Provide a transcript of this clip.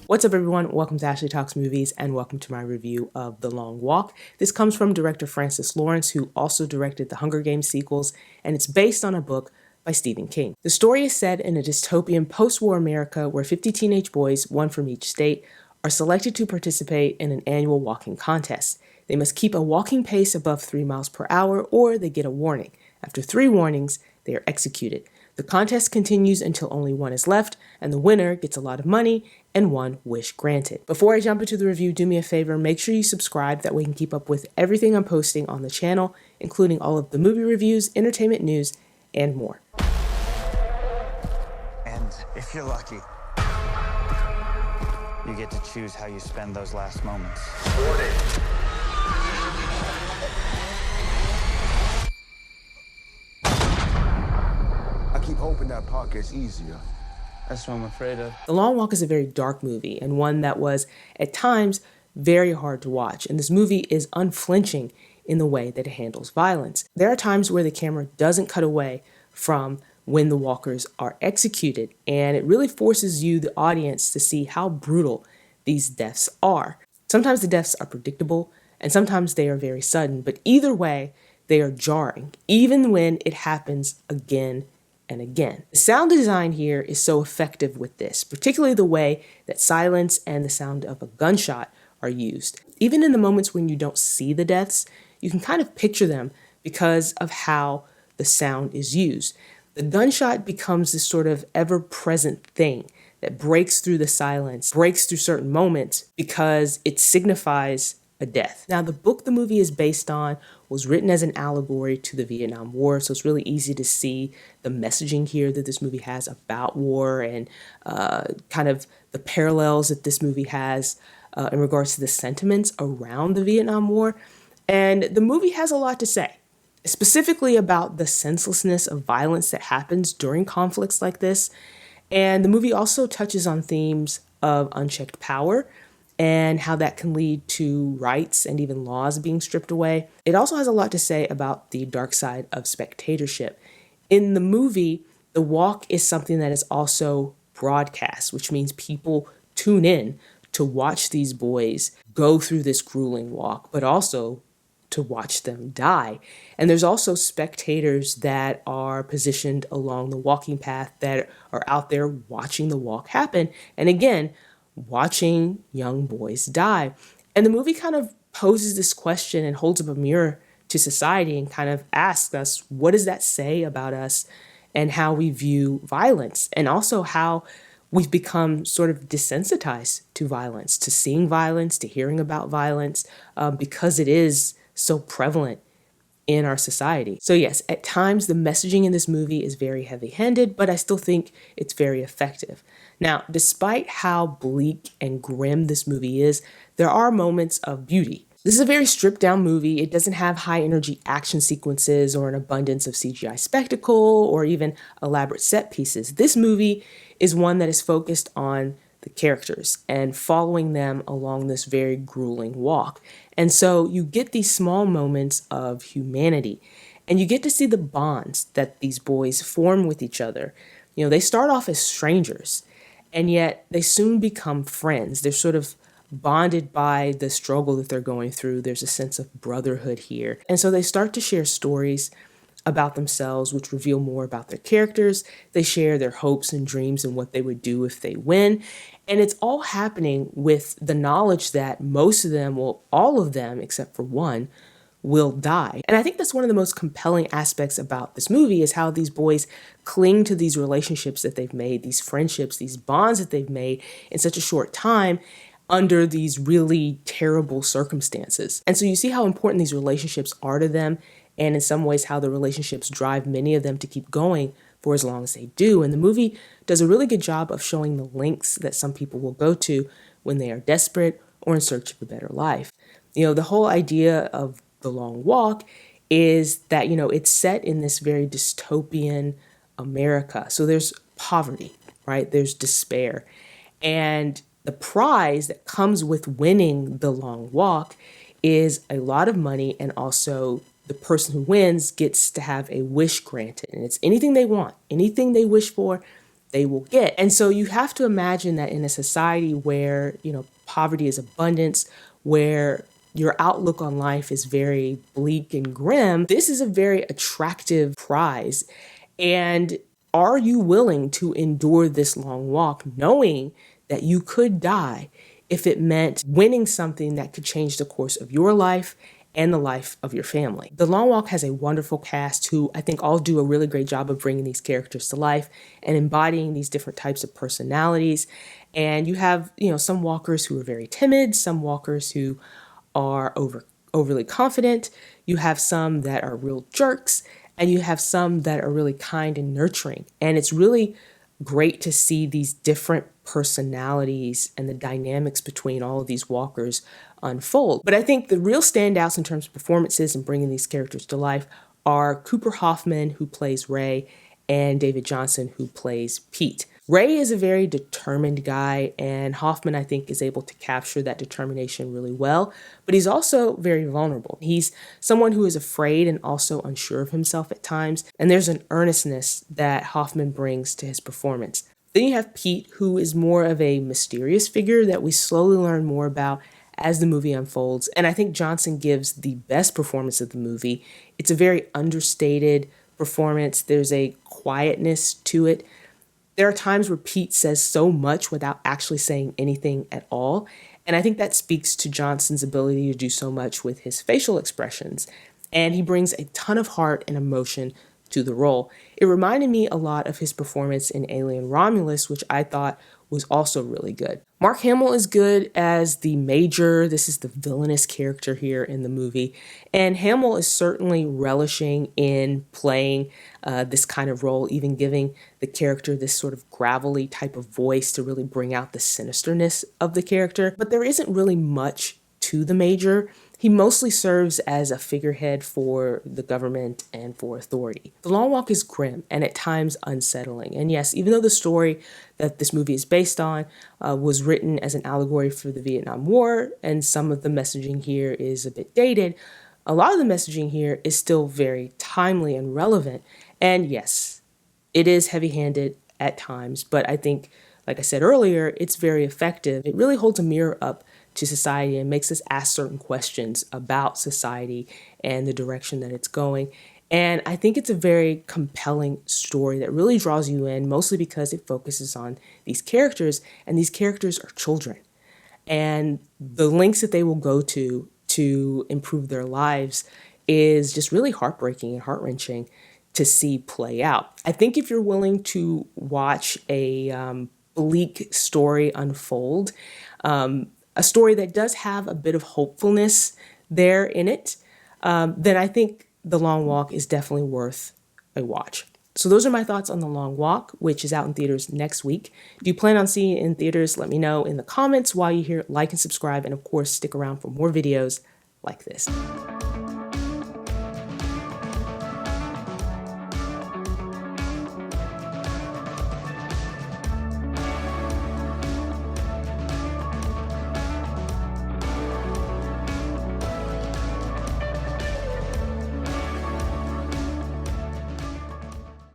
What's up, everyone? Welcome to Ashley Talks Movies, and welcome to my review of The Long Walk. This comes from director Francis Lawrence, who also directed the Hunger Games sequels, and it's based on a book by Stephen King. The story is set in a dystopian post-war America where 50 teenage boys, one from each state, are selected to participate in an annual walking contest. They must keep a walking pace above 3 miles per hour, or they get a warning. After 3 warnings, they are executed. The contest continues until only one is left, and the winner gets a lot of money and one wish granted. Before I jump into the review, do me a favor, make sure you subscribe, that way you can keep up with everything I'm posting on the channel, including all of the movie reviews, entertainment news, and more. And if you're lucky, you get to choose how you spend those last moments. Warning. I keep hoping that part gets easier. That's what I'm afraid of. The Long Walk is a very dark movie, and one that was, at times, very hard to watch. And this movie is unflinching in the way that it handles violence. There are times where the camera doesn't cut away from when the walkers are executed, and it really forces you, the audience, to see how brutal these deaths are. Sometimes the deaths are predictable, and sometimes they are very sudden, but either way, they are jarring, even when it happens again and again. The sound design here is so effective with this, particularly the way that silence and the sound of a gunshot are used. Even in the moments when you don't see the deaths, you can kind of picture them because of how the sound is used. The gunshot becomes this sort of ever-present thing that breaks through the silence, breaks through certain moments because it signifies a death. Now, the book the movie is based on was written as an allegory to the Vietnam War, so it's really easy to see the messaging here that this movie has about war and kind of the parallels that this movie has in regards to the sentiments around the Vietnam War. And the movie has a lot to say, specifically about the senselessness of violence that happens during conflicts like this. And the movie also touches on themes of unchecked power and how that can lead to rights and even laws being stripped away. It also has a lot to say about the dark side of spectatorship. In the movie, the walk is something that is also broadcast, which means people tune in to watch these boys go through this grueling walk, but also to watch them die. And there's also spectators that are positioned along the walking path that are out there watching the walk happen. And again, watching young boys die. And the movie kind of poses this question and holds up a mirror to society and kind of asks us, what does that say about us and how we view violence? And also how we've become sort of desensitized to violence, to seeing violence, to hearing about violence, because it is so prevalent in our society. So yes, at times the messaging in this movie is very heavy-handed, but I still think it's very effective. Now, despite how bleak and grim this movie is, there are moments of beauty. This is a very stripped-down movie. It doesn't have high-energy action sequences or an abundance of CGI spectacle or even elaborate set pieces. This movie is one that is focused on the characters and following them along this very grueling walk. And so you get these small moments of humanity, and you get to see the bonds that these boys form with each other. You know, they start off as strangers, and yet they soon become friends. They're sort of bonded by the struggle that they're going through. There's a sense of brotherhood here. And so they start to share stories about themselves, which reveal more about their characters. They share their hopes and dreams and what they would do if they win. And it's all happening with the knowledge that most of them, well, all of them, except for one, will die. And I think that's one of the most compelling aspects about this movie is how these boys cling to these relationships that they've made, these friendships, these bonds that they've made in such a short time under these really terrible circumstances. And so you see how important these relationships are to them, and in some ways how the relationships drive many of them to keep going for as long as they do. And the movie does a really good job of showing the lengths that some people will go to when they are desperate or in search of a better life. You know, the whole idea of The Long Walk is that, you know, it's set in this very dystopian America. So there's poverty, right? There's despair. And the prize that comes with winning The Long Walk is a lot of money, and also the person who wins gets to have a wish granted. And it's anything they want, anything they wish for, they will get. And so you have to imagine that in a society where, poverty is abundance, where your outlook on life is very bleak and grim, this is a very attractive prize. And are you willing to endure this long walk knowing that you could die if it meant winning something that could change the course of your life and the life of your family? The Long Walk has a wonderful cast who I think all do a really great job of bringing these characters to life and embodying these different types of personalities. And you have, some walkers who are very timid, some walkers who are overly confident. You have some that are real jerks, and you have some that are really kind and nurturing. And it's really great to see these different personalities and the dynamics between all of these walkers unfold. But I think the real standouts in terms of performances and bringing these characters to life are Cooper Hoffman, who plays Ray, and David Johnson, who plays Pete. Ray is a very determined guy, and Hoffman, I think, is able to capture that determination really well, but he's also very vulnerable. He's someone who is afraid and also unsure of himself at times, and there's an earnestness that Hoffman brings to his performance. Then you have Pete, who is more of a mysterious figure that we slowly learn more about as the movie unfolds, and I think Johnson gives the best performance of the movie. It's a very understated performance. There's a quietness to it. There are times where Pete says so much without actually saying anything at all. And I think that speaks to Johnson's ability to do so much with his facial expressions. And he brings a ton of heart and emotion to the role. It reminded me a lot of his performance in Alien Romulus, which I thought was also really good. Mark Hamill is good as the Major. This is the villainous character here in the movie. And Hamill is certainly relishing in playing this kind of role, even giving the character this sort of gravelly type of voice to really bring out the sinisterness of the character. But there isn't really much to the Major. He mostly serves as a figurehead for the government and for authority. The Long Walk is grim and at times unsettling. And yes, even though the story that this movie is based on was written as an allegory for the Vietnam War, and some of the messaging here is a bit dated, a lot of the messaging here is still very timely and relevant. And yes, it is heavy-handed at times, but I think, like I said earlier, it's very effective. It really holds a mirror up to society and makes us ask certain questions about society and the direction that it's going. And I think it's a very compelling story that really draws you in, mostly because it focuses on these characters, and these characters are children. And the lengths that they will go to improve their lives is just really heartbreaking and heart-wrenching to see play out. I think if you're willing to watch a bleak story unfold, a story that does have a bit of hopefulness there in it, then I think The Long Walk is definitely worth a watch. So those are my thoughts on The Long Walk, which is out in theaters next week. Do you plan on seeing it in theaters? Let me know in the comments. While you're here, like and subscribe, and of course, stick around for more videos like this.